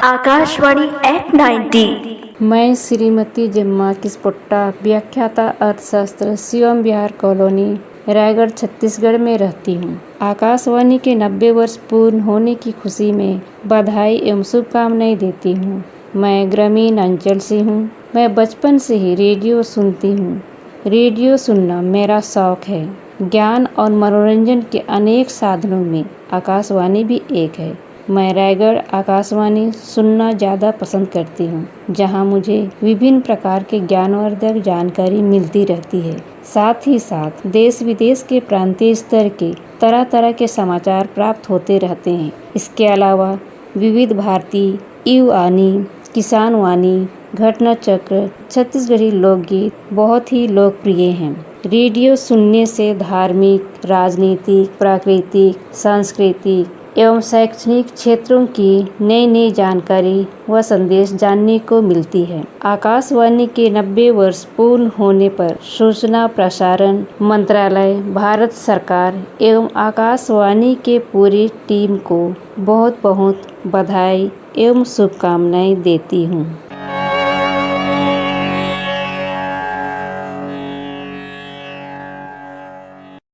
Akashvani eight 90। मैं श्रीमती जिम्मा किस्पोट्टा, व्याख्याता अर्थशास्त्र, शिवम विहार कॉलोनी, रायगढ़, छत्तीसगढ़ में रहती हूँ। आकाशवाणी के 90 वर्ष पूर्ण होने की खुशी में बधाई एवं शुभकामनाएं देती हूँ। मैं ग्रामीण अंचल से हूँ। मैं बचपन से ही रेडियो सुनती हूँ। रेडियो सुनना मेरा शौक है। ज्ञान और मनोरंजन के अनेक साधनों में आकाशवाणी भी एक है। मैं रायगढ़ आकाशवाणी सुनना ज़्यादा पसंद करती हूँ, जहाँ मुझे विभिन्न प्रकार के ज्ञानवर्धक जानकारी मिलती रहती है। साथ ही साथ देश विदेश के प्रांतीय स्तर के तरह तरह के समाचार प्राप्त होते रहते हैं। इसके अलावा विविध भारती, युवानी, किसान वाणी, घटना चक्र, छत्तीसगढ़ी लोकगीत बहुत ही लोकप्रिय हैं। रेडियो सुनने से धार्मिक, राजनीतिक, प्राकृतिक, सांस्कृतिक एवं शैक्षणिक क्षेत्रों की नई नई जानकारी व संदेश जानने को मिलती है। आकाशवाणी के 90 वर्ष पूर्ण होने पर सूचना प्रसारण मंत्रालय, भारत सरकार एवं आकाशवाणी के पूरी टीम को बहुत बहुत बधाई एवं शुभकामनाएं देती हूँ।